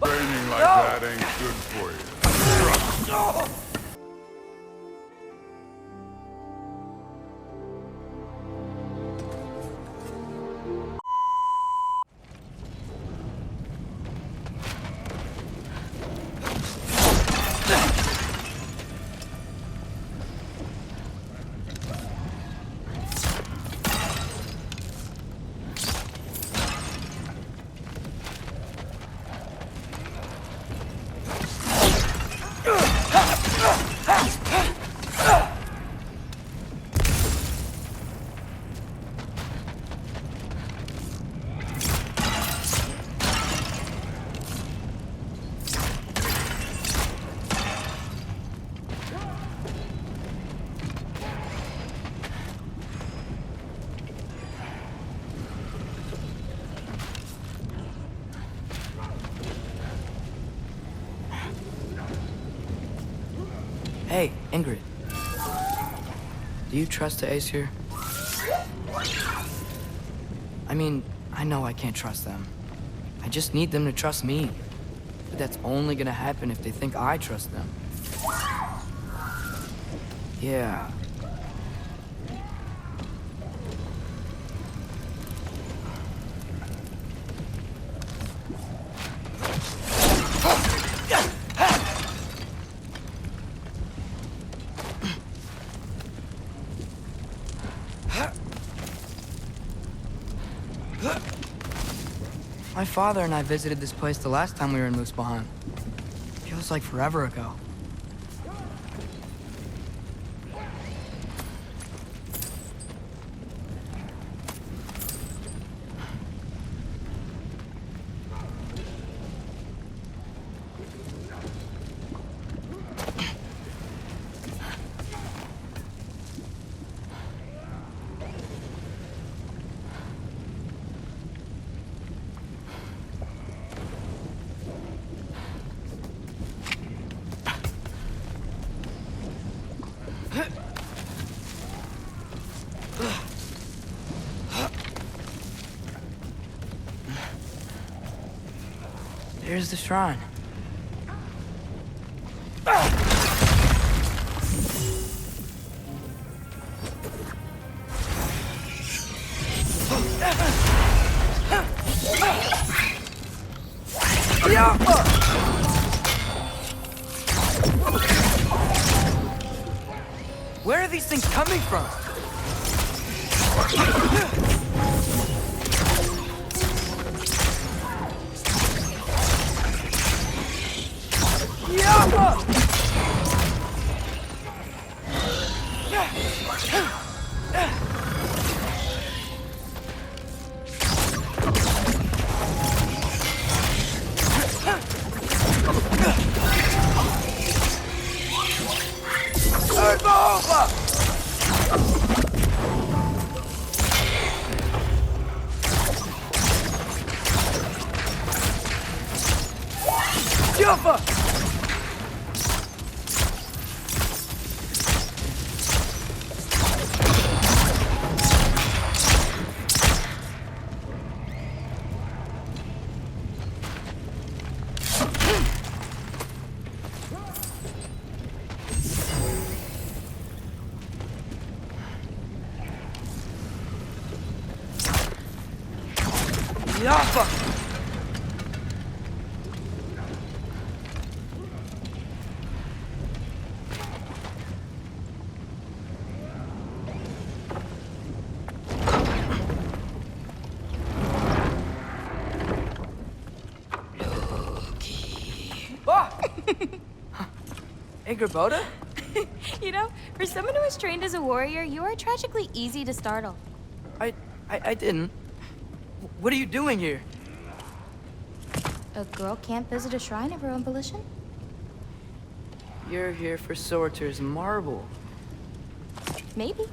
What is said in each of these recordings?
Training like that ain't good for you. Hey, Ingrid. Do you trust the Ace here? I mean, I know I can't trust them. I just need them to trust me. But that's only gonna happen if they think I trust them. Yeah. My father and I visited this place the last time we were in Muspelheim. Feels like forever ago. There's the shrine. Where are these things coming from? Ingrid? You know, for someone who was trained as a warrior, you are tragically easy to startle. I didn't. What are you doing here? A girl can't visit a shrine of her own volition? You're here for Sorter's marble. Maybe.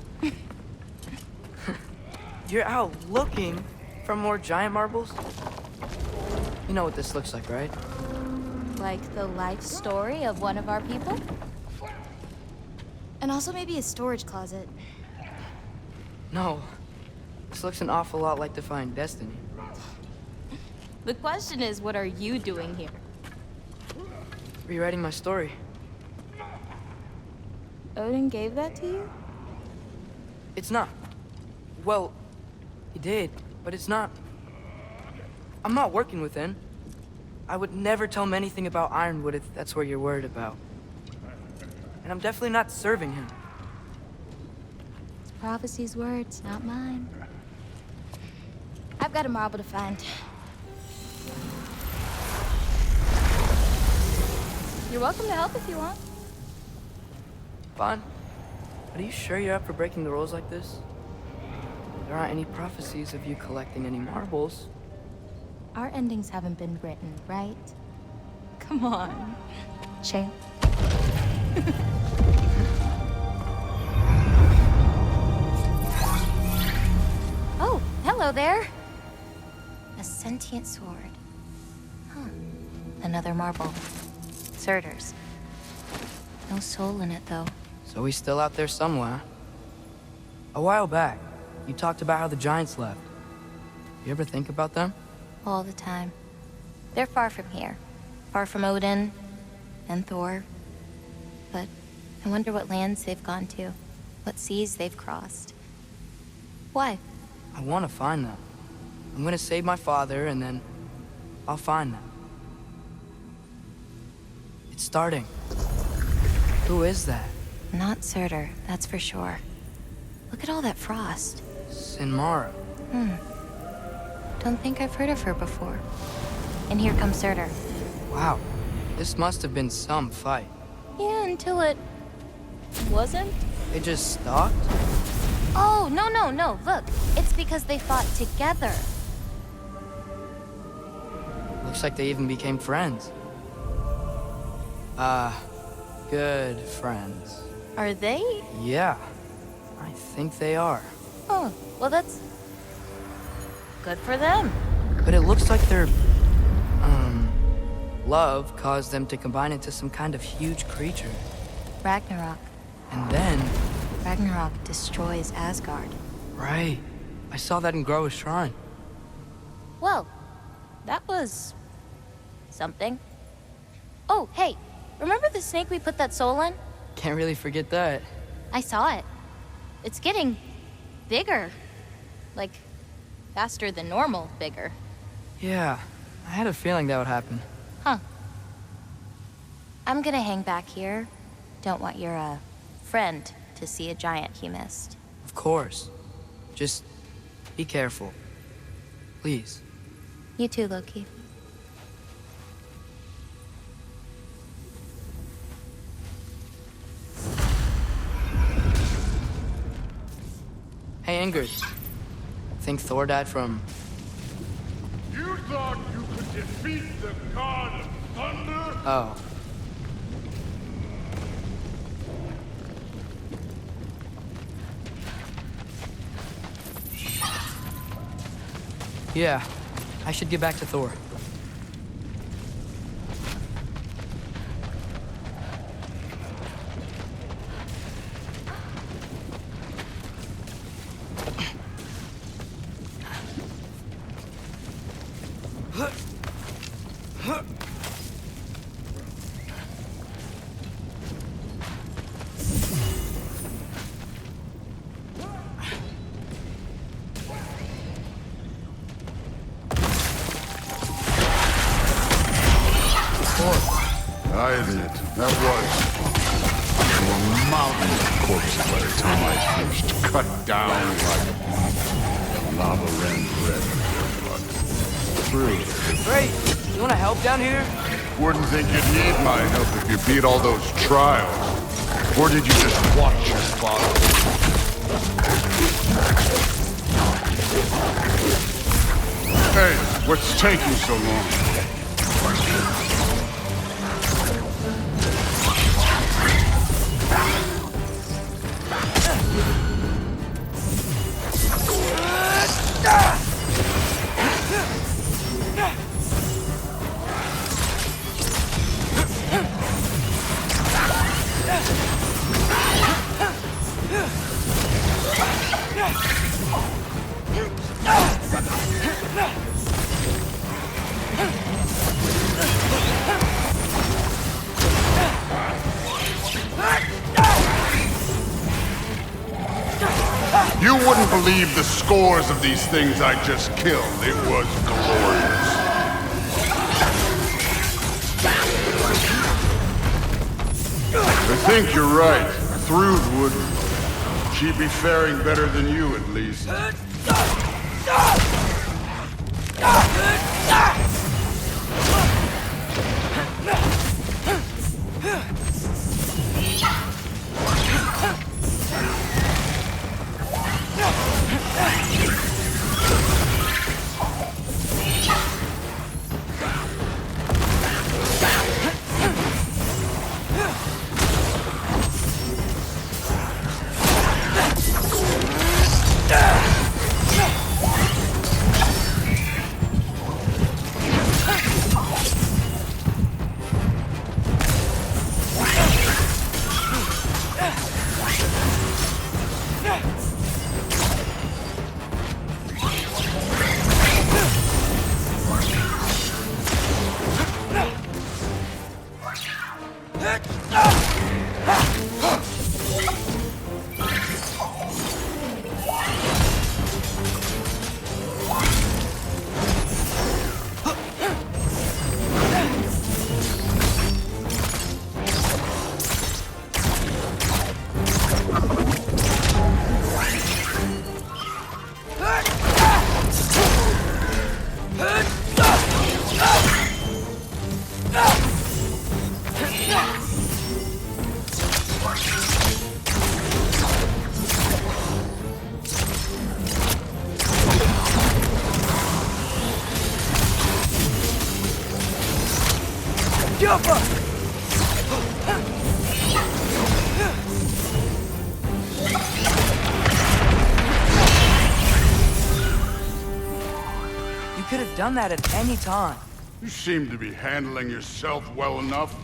You're out looking for more giant marbles? You know what this looks like, right? Like the life story of one of our people? And also maybe a storage closet. No. This looks an awful lot like Defying Destiny. The question is, what are you doing here? rewriting my story. Odin gave that to you? It's not. Well, he did, but it's not. I'm not working with him. I would never tell him anything about Ironwood if that's what you're worried about. And I'm definitely not serving him. It's prophecy's words, not mine. I've got a marble to find. You're welcome to help if you want. Fine. But are you sure you're up for breaking the rules like this? There aren't any prophecies of you collecting any marbles. Our endings haven't been written, right? Come on, champ. Oh, hello there. A sentient sword. Huh. Another marble. Surtur's. No soul in it, though. So he's still out there somewhere. A while back, you talked about how the giants left. You ever think about them? All the time. They're far from here. Far from Odin and Thor. But I wonder what lands they've gone to. What seas they've crossed. Why? I want to find them. I'm gonna save my father, and then I'll find them. It's starting. Who is that? Not Surtur, that's for sure. Look at all that frost. Sinmara. Don't think I've heard of her before. And here comes Surtur. Wow. This must have been some fight. Yeah, until it... wasn't? They just stalked? Oh, no. Look, it's because they fought together. Looks like they even became friends. Good friends. Are they? Yeah, I think they are. Oh, well that's... good for them. But it looks like their, love caused them to combine into some kind of huge creature. Ragnarok. And then... Ragnarok destroys Asgard. Right. I saw that in Groa's shrine. Well, that was... something. Oh, hey, remember the snake we put that soul in? Can't really forget that. I saw it. It's getting... bigger. Like, faster than normal bigger. Yeah, I had a feeling that would happen. Huh. I'm gonna hang back here. Don't want your, friend to see a giant he missed. Of course. Just be careful. Please. You too, Loki. Hey, Ingrid. Think Thor died from... You thought you could defeat the god of thunder? Oh. Yeah, I should get back to Thor. I admit, that was... There were mountains of corpses by the time I finished. Cut down like lava ran red with their blood. True. Great! You wanna help down here? Wouldn't think you'd need my help if you beat all those trials. Or did you just watch your father? Hey, what's taking so long? You wouldn't believe the scores of these things I just killed. It was glorious. I think you're right. Thrud would... She'd be faring better than you, at least. You could have done that at any time. You seem to be handling yourself well enough.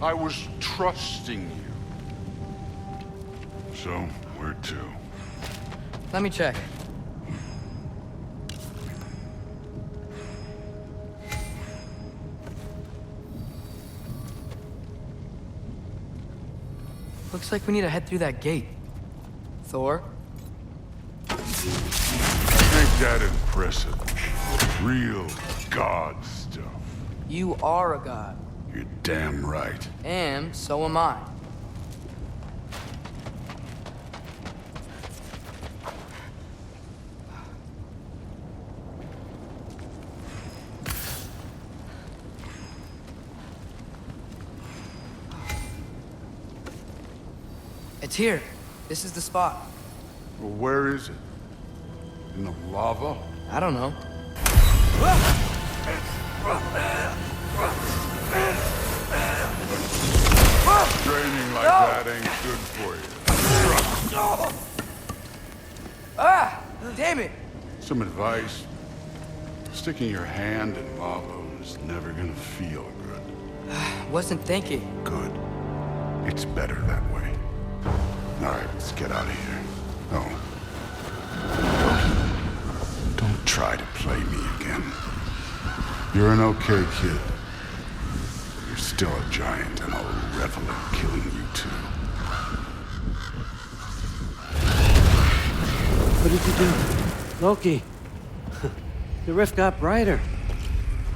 I was trusting you. So, where to? Let me check. Looks like we need to head through that gate. Thor? Ain't that impressive? Real god stuff. You are a god. You're damn right. And so am I. It's here. This is the spot. Well, where is it? In the lava? I don't know. Training like that ain't good for you. Ah! Damn it! Some advice. Sticking your hand in lava is never gonna feel good. Wasn't thinking. Good. It's better that way. All right, let's get out of here. Oh. Don't try to play me again. You're an okay kid. You're still a giant, and I'll revel in killing you too. What did you do? Loki. The rift got brighter.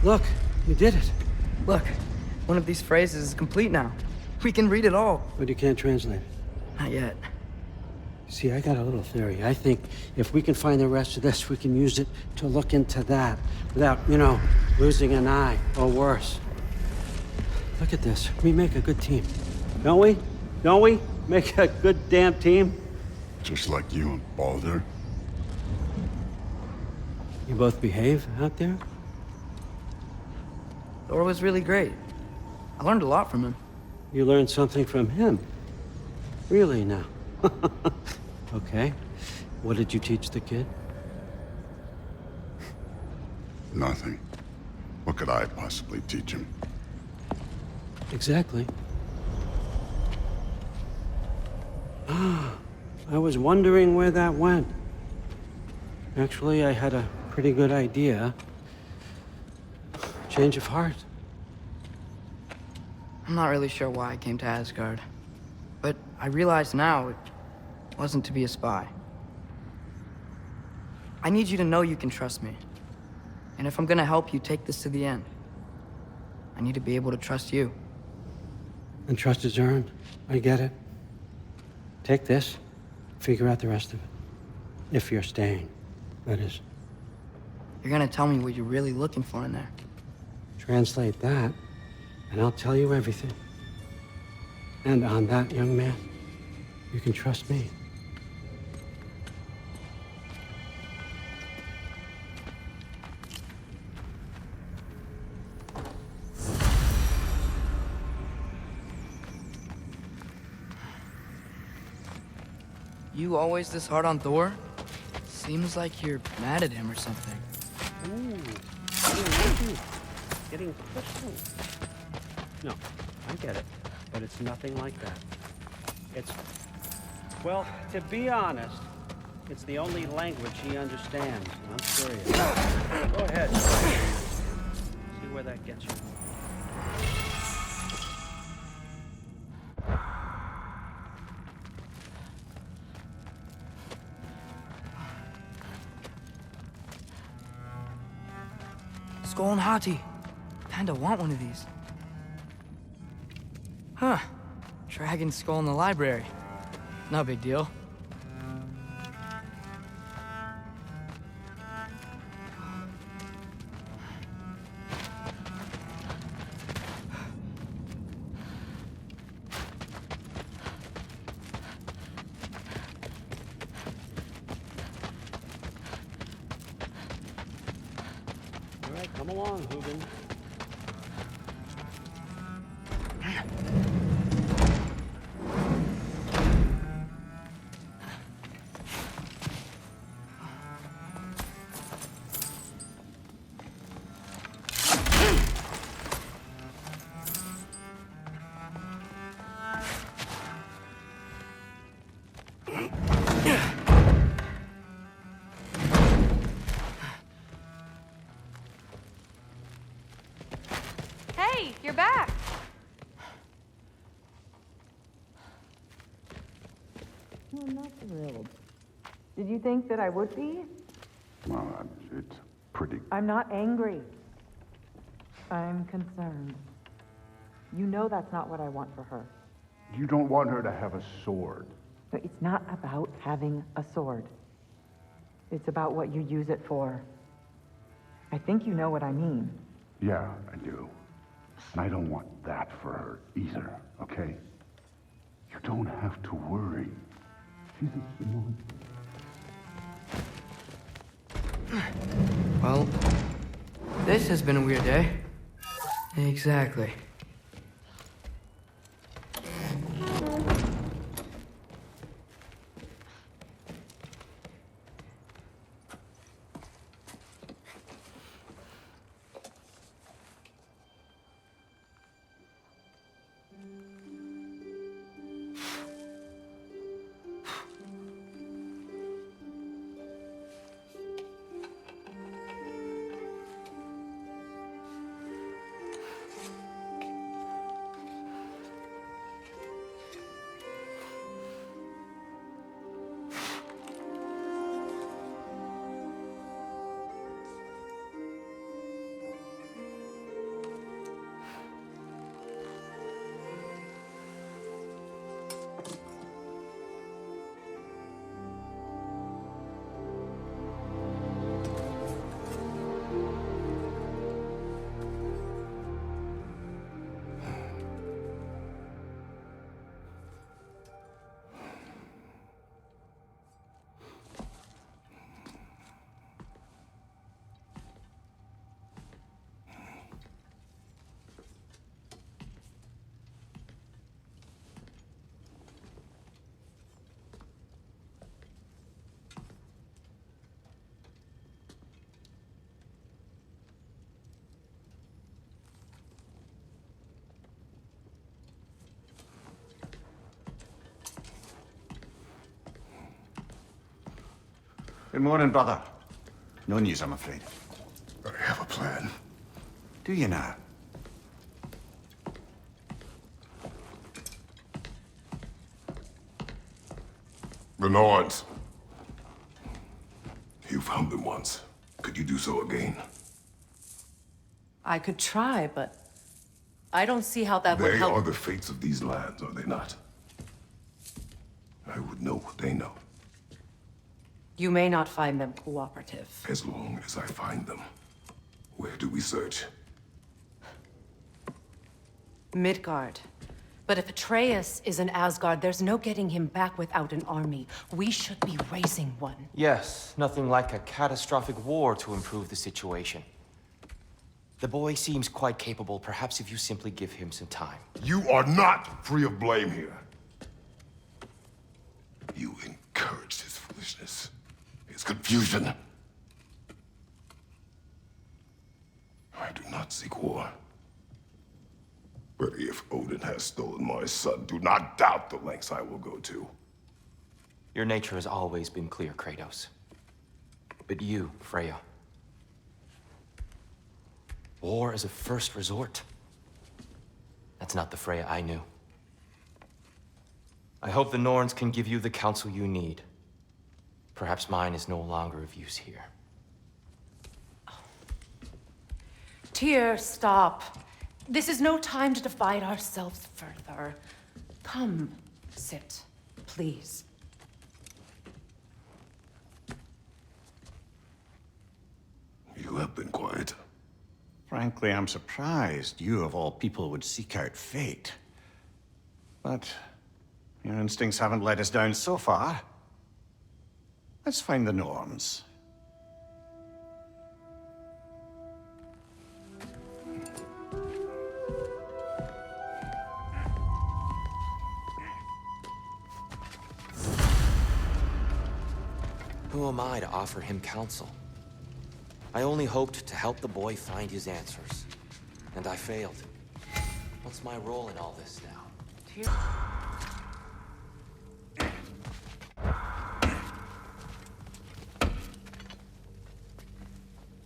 Look, you did it. Look, one of these phrases is complete now. We can read it all. But you can't translate it. Not yet. See, I got a little theory. I think if we can find the rest of this, we can use it to look into that without, losing an eye or worse. Look at this. We make a good team. Don't we? Don't we? Make a good damn team? Just like you and Baldur. You both behave out there? Thor was really great. I learned a lot from him. You learned something from him? Really now? Okay. What did you teach the kid? Nothing. What could I possibly teach him? Exactly. I was wondering where that went. Actually, I had a pretty good idea. Change of heart. I'm not really sure why I came to Asgard. But I realize now it wasn't to be a spy. I need you to know you can trust me. And if I'm gonna help you take this to the end, I need to be able to trust you. And trust is earned. I get it. Take this, figure out the rest of it. If you're staying, that is. You're gonna tell me what you're really looking for in there. Translate that, and I'll tell you everything. And on that, young man, you can trust me. You always this hard on Thor? Seems like you're mad at him or something. Getting personal. No, I get it, but it's nothing like that. It's, well, to be honest, it's the only language he understands. I'm serious. Go ahead. See where that gets you. Skull and Hati. Kinda want one of these. Huh. Dragon skull in the library. No big deal. All right, come along, Hoogan. Hey, you're back. I'm not thrilled. Did you think that I would be? Well, it's pretty... I'm not angry. I'm concerned. You know that's not what I want for her. You don't want her to have a sword. But it's not about having a sword. It's about what you use it for. I think you know what I mean. Yeah, I do. And I don't want that for her either, okay? You don't have to worry. She's a smart... Well, this has been a weird day. Exactly. Good morning, brother. No news, I'm afraid. I have a plan. Do you now? The Nords. You found them once. Could you do so again? I could try, but I don't see how that would They help. are the fates of these lands, are they not? I would know what they know, You may not find them cooperative. as long as I find them. Where do we search? Midgard. But if Atreus is in Asgard, there's no getting him back without an army. We should be raising one. Yes, nothing like a catastrophic war to improve the situation. The boy seems quite capable. Perhaps if you simply give him some time. You are not free of blame here. You encouraged his foolishness, his confusion. I do not seek war. But if Odin has stolen my son, do not doubt the lengths I will go to. Your nature has always been clear, Kratos. But you, Freya. War is a first resort. That's not the Freya I knew. I hope the Norns can give you the counsel you need. Perhaps mine is no longer of use here. Tyr, stop. This is no time to divide ourselves further. Come, sit, please. You have been quiet. Frankly, I'm surprised you, of all people, would seek out fate. But your instincts haven't let us down so far. Let's find the Norns. Who am I to offer him counsel? I only hoped to help the boy find his answers. And I failed. What's my role in all this now?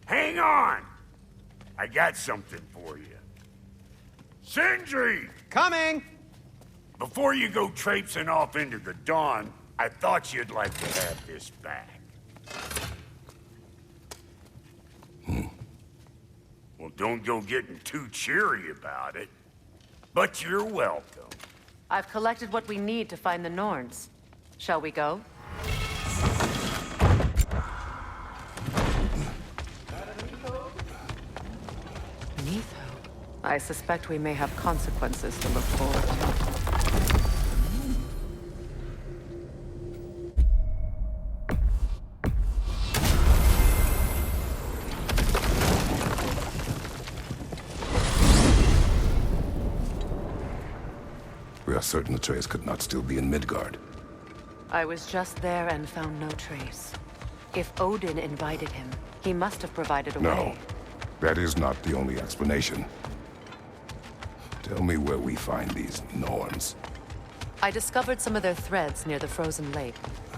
Hang on! I got something for you. Sindri! Coming! Before you go traipsing off into the dawn, I thought you'd like to have this back. Well, don't go getting too cheery about it. But you're welcome. I've collected what we need to find the Norns. Shall we go? Neither. I suspect we may have consequences to look forward to. We are certain Atreus could not still be in Midgard. I was just there and found no trace. If Odin invited him, he must have provided a No, way. that is not the only explanation. Tell me where we find these Norns. I discovered some of their threads near the frozen lake.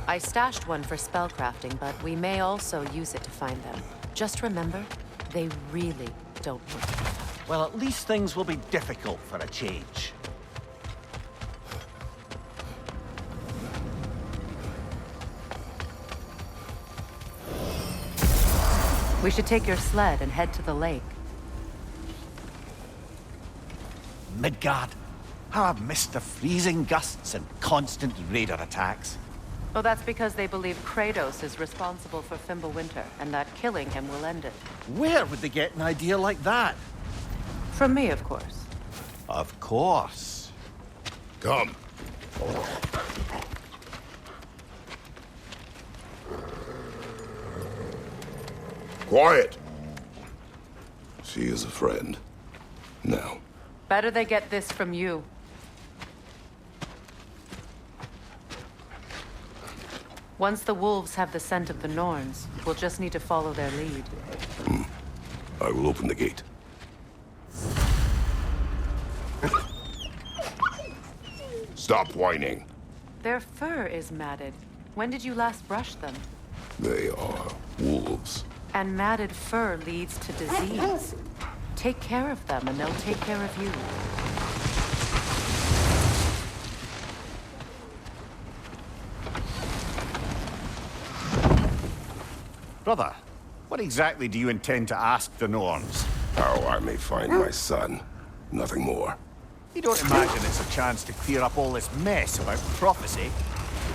I stashed one for spellcrafting, but we may also use it to find them. Just remember, they really don't work. Well, at least things will be difficult for a change. We should take your sled and head to the lake. Midgard. How I've missed the freezing gusts and constant raider attacks. Well, that's because they believe Kratos is responsible for Fimbulwinter, and that killing him will end it. Where would they get an idea like that? From me, of course. Of course. Come. Quiet! She is a friend. Now. Better they get this from you. Once the wolves have the scent of the Norns, we'll just need to follow their lead. I will open the gate. Stop whining. Their fur is matted. When did you last brush them? They are wolves. And matted fur leads to disease. Take care of them, and they'll take care of you. Brother, what exactly do you intend to ask the Norns? How I may find my son. Nothing more. You don't imagine it's a chance to clear up all this mess about prophecy?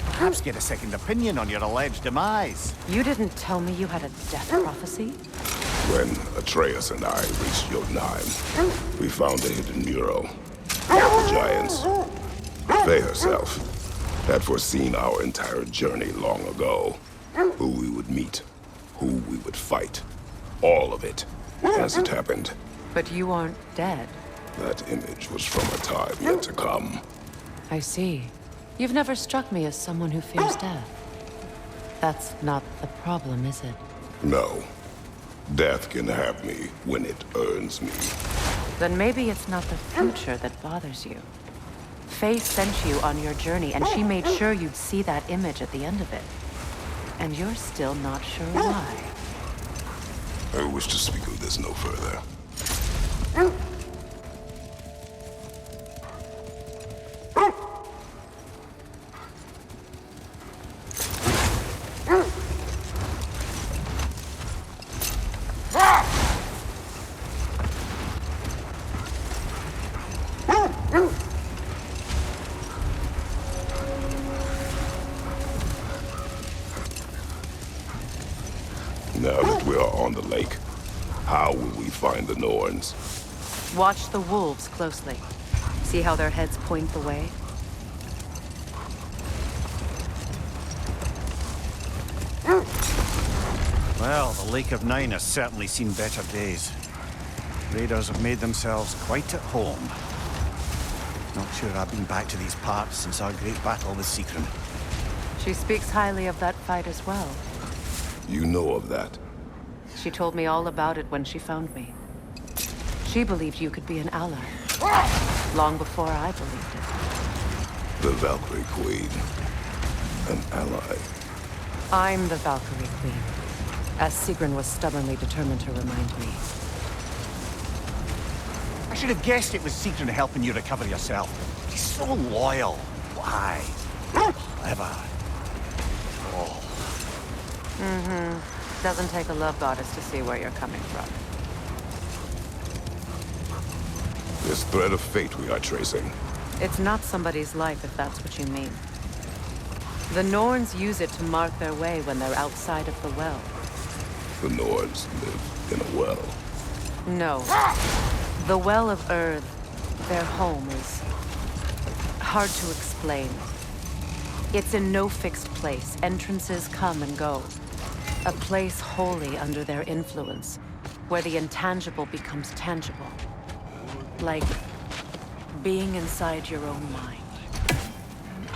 Perhaps get a second opinion on your alleged demise. You didn't tell me you had a death prophecy? When Atreus and I reached Jotunheim, we found a hidden mural. The giants, Faye herself, had foreseen our entire journey long ago. Who we would meet, who we would fight. All of it, as it happened. But you aren't dead. That image was from a time yet to come. I see. You've never struck me as someone who fears death. That's not the problem, is it? No. Death can have me when it earns me. Then maybe it's not the future that bothers you. Faye sent you on your journey, and she made sure you'd see that image at the end of it. And you're still not sure why. I wish to speak of this no further. Now that we are on the lake, how will we find the Norns? Watch the wolves closely. See how their heads point the way? Well, the Lake of Nine has certainly seen better days. Raiders have made themselves quite at home. Not sure I've been back to these parts since our great battle with Seekron. She speaks highly of that fight as well. You know of that? She told me all about it when she found me. She believed you could be an ally. Long before I believed it. The Valkyrie Queen. An ally. I'm the Valkyrie Queen, as Sigrun was stubbornly determined to remind me. I should have guessed it was Seekron helping you recover yourself. He's so loyal. Why? Clever. Oh. Doesn't take a love goddess to see where you're coming from. This thread of fate we are tracing. It's not somebody's life, if that's what you mean. The Norns use it to mark their way when they're outside of the well. The Nords live in a well. No. The Well of Earth, their home, is hard to explain. It's in no fixed place. Entrances come and go. A place wholly under their influence, where the intangible becomes tangible. Like being inside your own mind.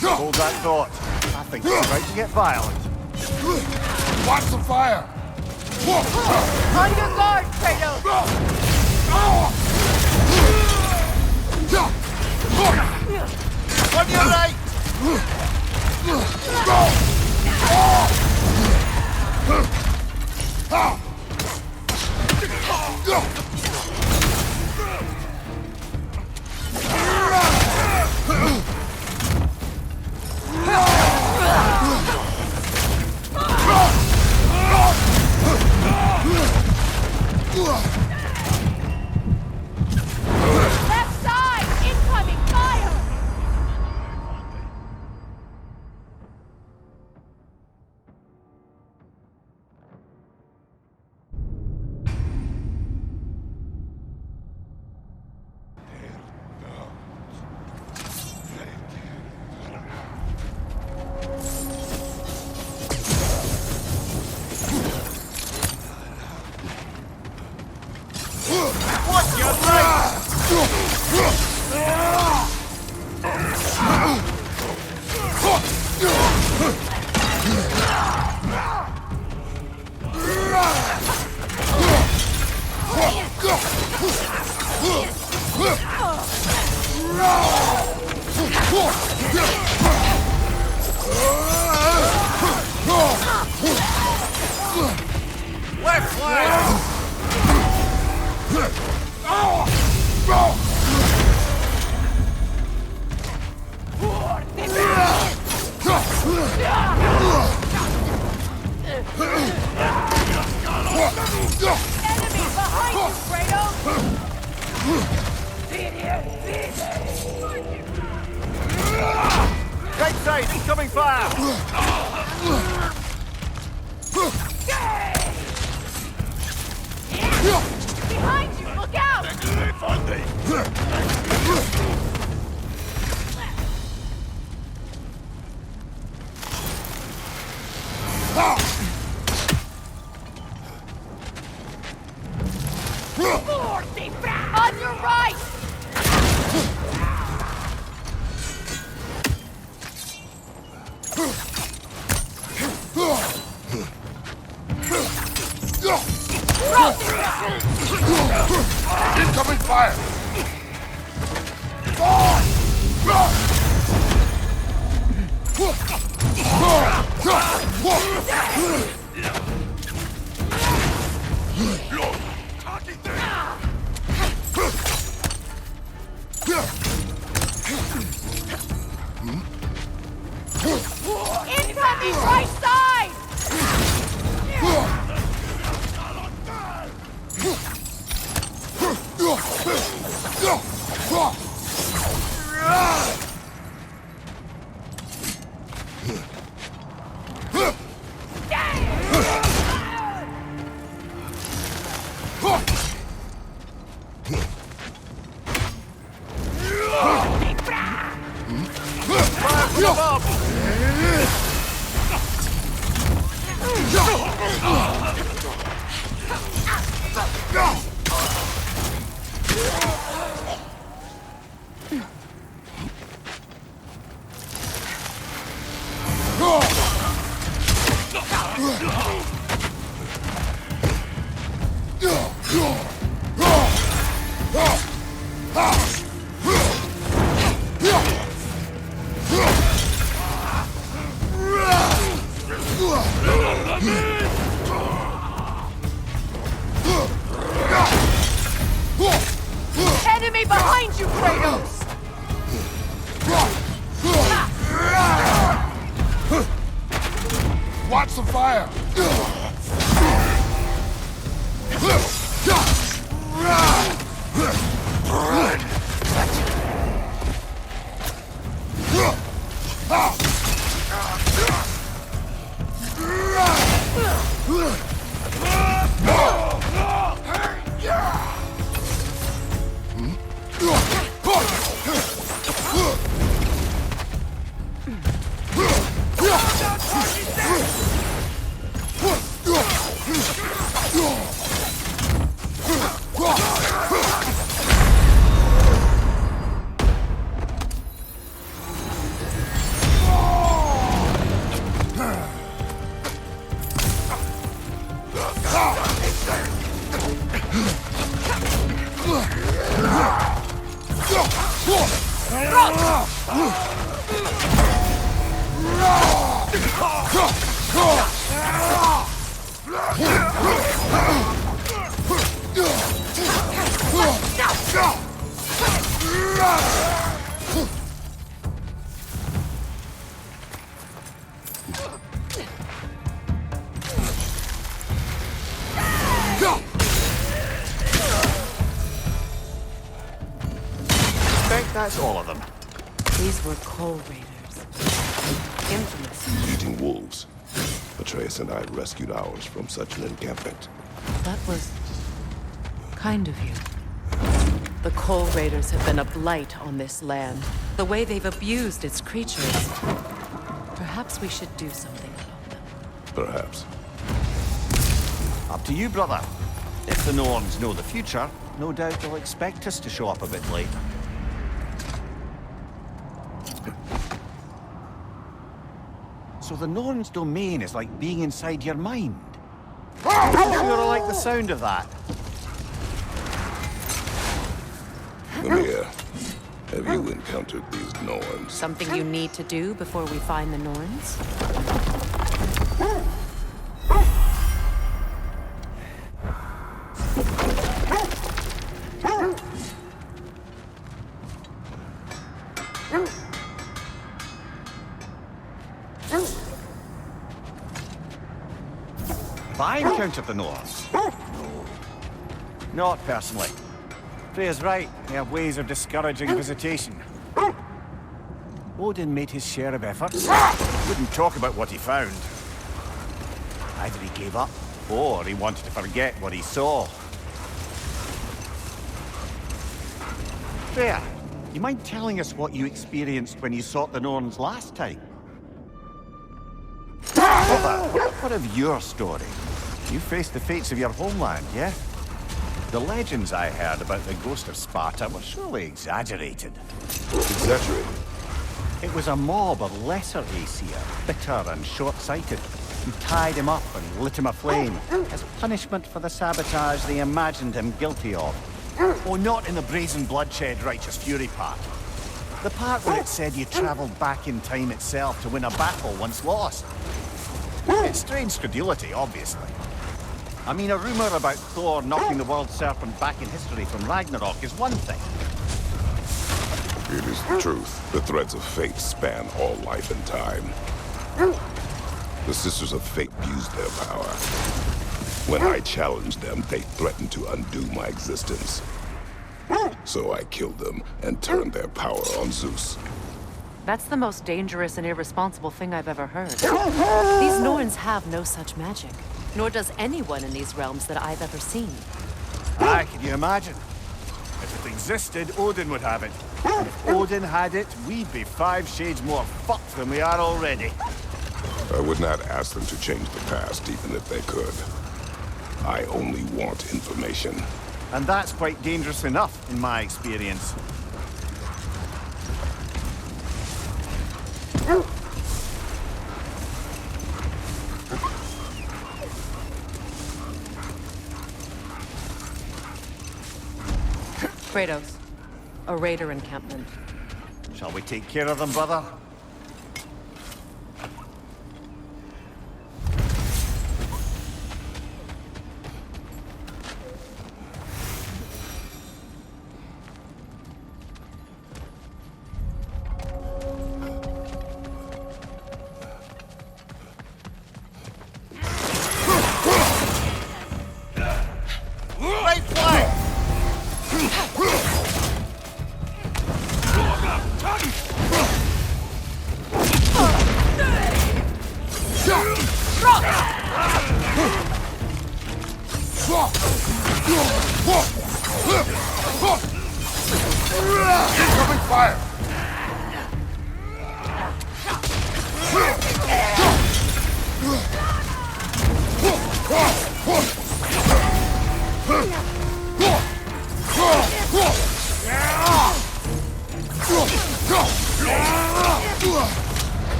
Hold that thought. I think it's about to get violent. Watch the fire! On your guard, Kratos! On your right! Left side! Incoming fire! Enemy behind you, Kratos! Right side, incoming fire! Behind you, look out! On your right! Incoming fire! Incoming right side! Enemy behind you, Kratos! Watch the fire! That's all of them. These were Coal Raiders. Infamous. Eating wolves. Atreus and I rescued ours from such an encampment. That was kind of you. The Coal Raiders have been a blight on this land. The way they've abused its creatures. Perhaps we should do something about them. Perhaps. Up to you, brother. If the Norns know the future, no doubt they'll expect us to show up a bit late. So the Norn's domain is like being inside your mind. I'm sure I like the sound of that. Mimir, have you encountered these Norns? Something you need to do before we find the Norns? I encountered the Norns? Not personally. Freya's right. They have ways of discouraging visitation. Odin made his share of efforts. Wouldn't talk about what he found. Either he gave up, or he wanted to forget what he saw. Freya, you mind telling us what you experienced when you sought the Norns last time? What of your story? You faced the fates of your homeland, yeah? The legends I heard about the ghost of Sparta were surely exaggerated. Exaggerated? It was a mob of lesser Aesir, bitter and short-sighted, who tied him up and lit him aflame as punishment for the sabotage they imagined him guilty of. Oh, not in the brazen bloodshed righteous fury part. The part where it said you travelled back in time itself to win a battle once lost. It's strange credulity, obviously. I mean, a rumor about Thor knocking the world serpent back in history from Ragnarok is one thing. It is the truth. The threads of fate span all life and time. The Sisters of Fate used their power. When I challenged them, they threatened to undo my existence. So I killed them and turned their power on Zeus. That's the most dangerous and irresponsible thing I've ever heard. These Norns have no such magic, nor does anyone in these realms that I've ever seen. Aye, can you imagine? If it existed, Odin would have it. And if Odin had it, we'd be 5 shades more fucked than we are already. I would not ask them to change the past, even if they could. I only want information. And that's quite dangerous enough, in my experience. Kratos, a raider encampment. Shall we take care of them, brother?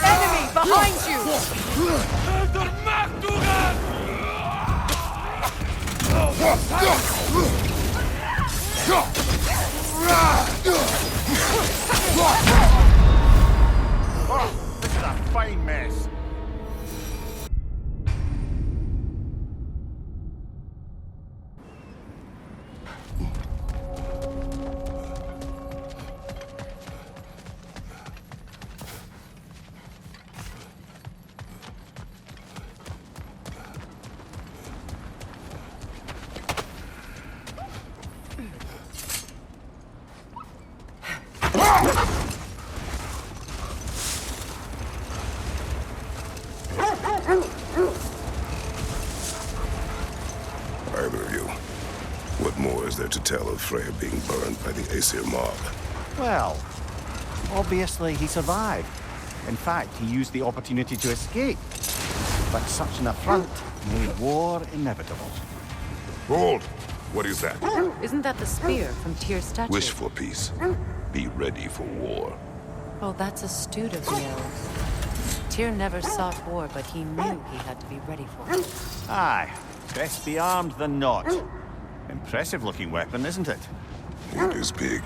Enemy behind you! Oh, this is a fine mess. Either of you. What more is there to tell of Freya being burned by the Aesir mob? Well, obviously he survived. In fact, he used the opportunity to escape. But such an affront made war inevitable. Hold! What is that? Isn't that the spear from Tyr's statue? Wish for peace. Be ready for war. Oh, that's astute of the elves. Tyr never sought war, but he knew he had to be ready for it. Aye, best be armed than not. Impressive looking weapon, isn't it? It is big.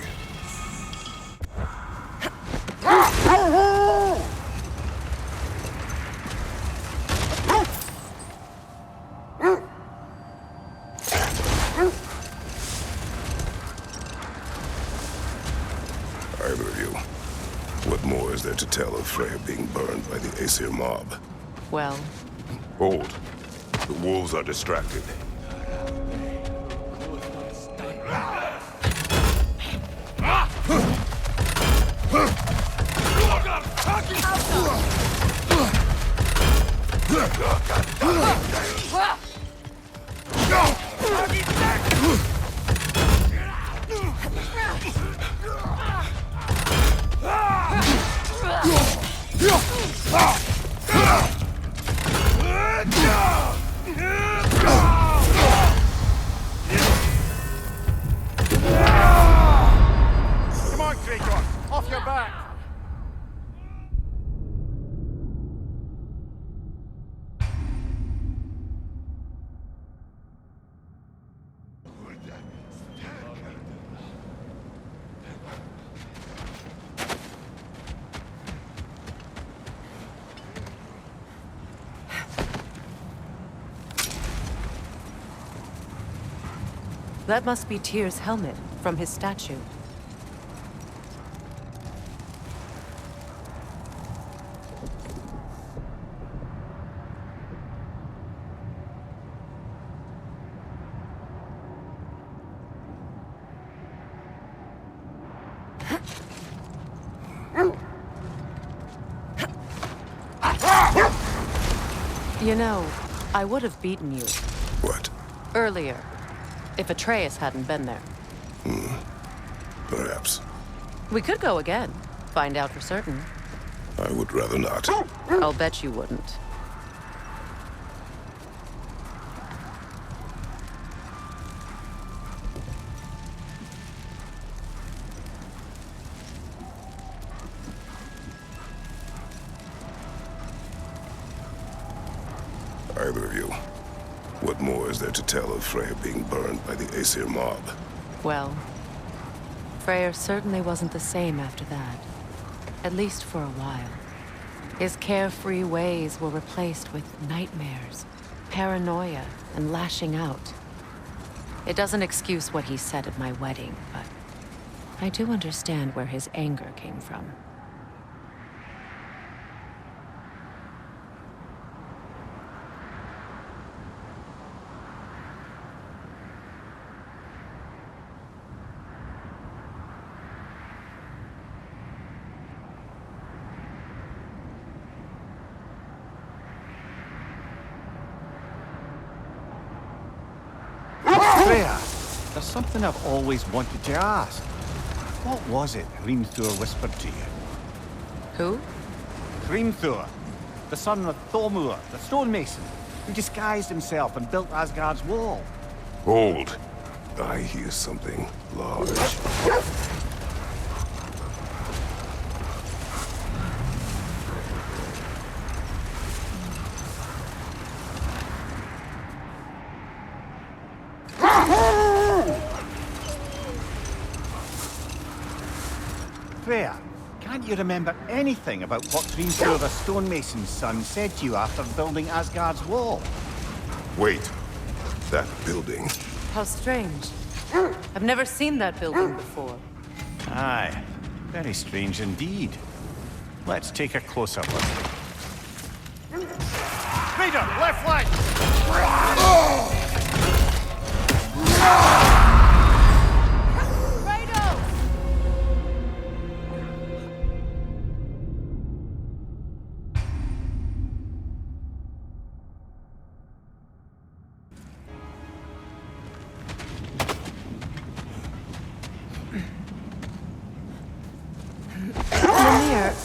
Either of you. What more more is there to tell of Freya being burned by the Aesir mob? Well, Hold. The wolves are distracted. Come on, Kratos! Off your back! that must be Tyr's helmet from his statue. You know, I would have beaten you. What? Earlier, if Atreus hadn't been there. Perhaps. We could go again, find out for certain. I would rather not. I'll bet you wouldn't. Either of you. What more is there to tell of Freya being burned by the Aesir mob? Well, Freyr certainly wasn't the same after that. At least for a while. His carefree ways were replaced with nightmares, paranoia, and lashing out. It doesn't excuse what he said at my wedding, but I do understand where his anger came from. Freya, there's something I've always wanted to ask. What was it Hrimthur whispered to you? Who? Hrimthur, the son of Thormur, the stonemason, who disguised himself and built Asgard's wall. Hold. I hear something large. Freya, can't you remember anything about what Hrimthur the stonemason's son said to you after building Asgard's wall? Wait. That building. How strange. I've never seen that building before. Aye, very strange indeed. Let's take a closer look. Raider, left flank!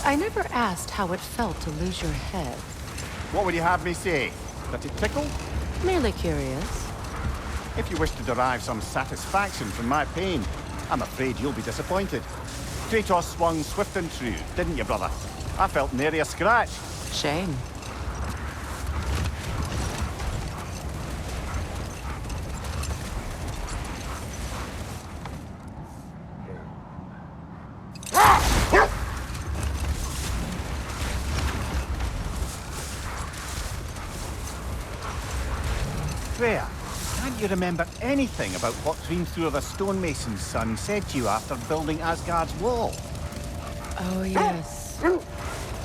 I never asked how it felt to lose your head. What would you have me say? That it tickled? Merely curious. If you wish to derive some satisfaction from my pain, I'm afraid you'll be disappointed. Kratos swung swift and true, didn't you, brother? I felt nary a scratch. Shame. Freya, can't you remember anything about what Hrimthur the stonemason's son said to you after building Asgard's wall? Oh, yes.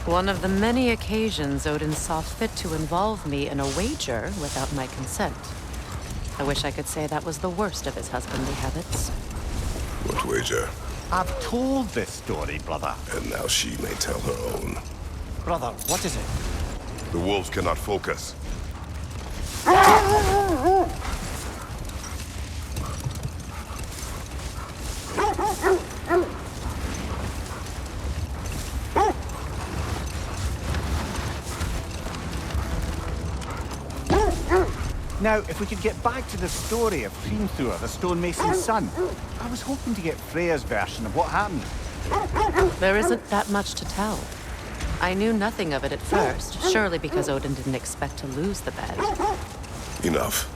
One of the many occasions Odin saw fit to involve me in a wager without my consent. I wish I could say that was the worst of his husbandly habits. What wager? I've told this story, brother. And now she may tell her own. Brother, what is it? The wolves cannot focus. Now, if we could get back to the story of Hrimthur, the stonemason's son. I was hoping to get Freya's version of what happened. There isn't that much to tell. I knew nothing of it at first, surely because Odin didn't expect to lose the bed. Enough.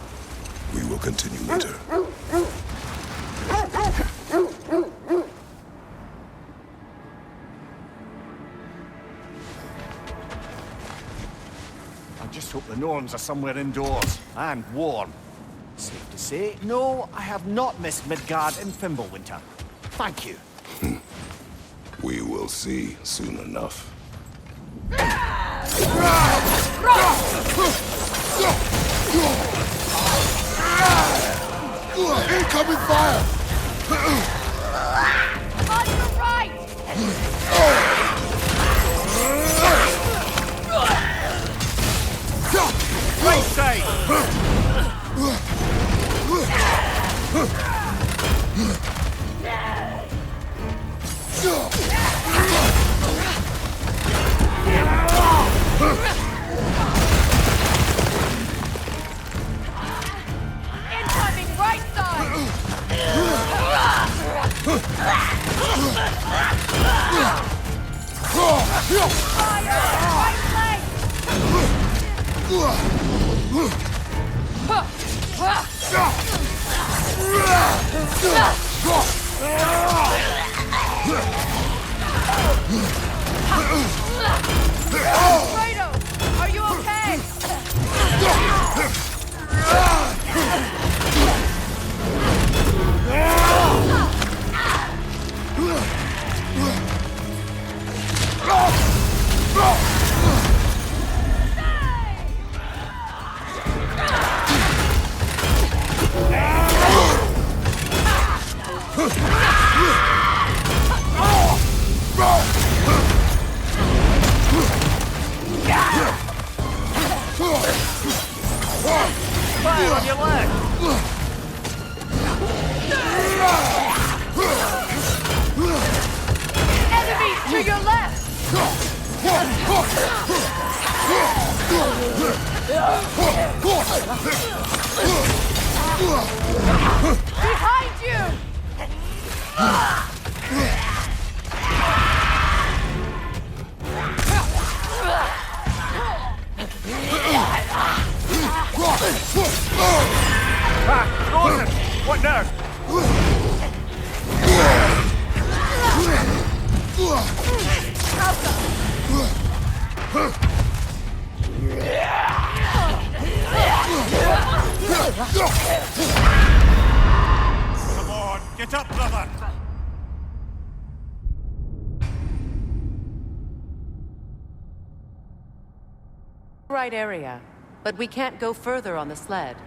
We will continue later. I just hope the Norns are somewhere indoors and warm. Safe to say, no, I have not missed Midgard in Fimbulwinter. Thank you. We will see soon enough. Incoming fire! On your right! Right side! Incoming right side! Fire! Right leg! Fredo, are you okay? Fire on your leg! Enemies to your left! Behind you! Frozen! What now? Come on, get up, brother! Right area, but we can't go further on the sled.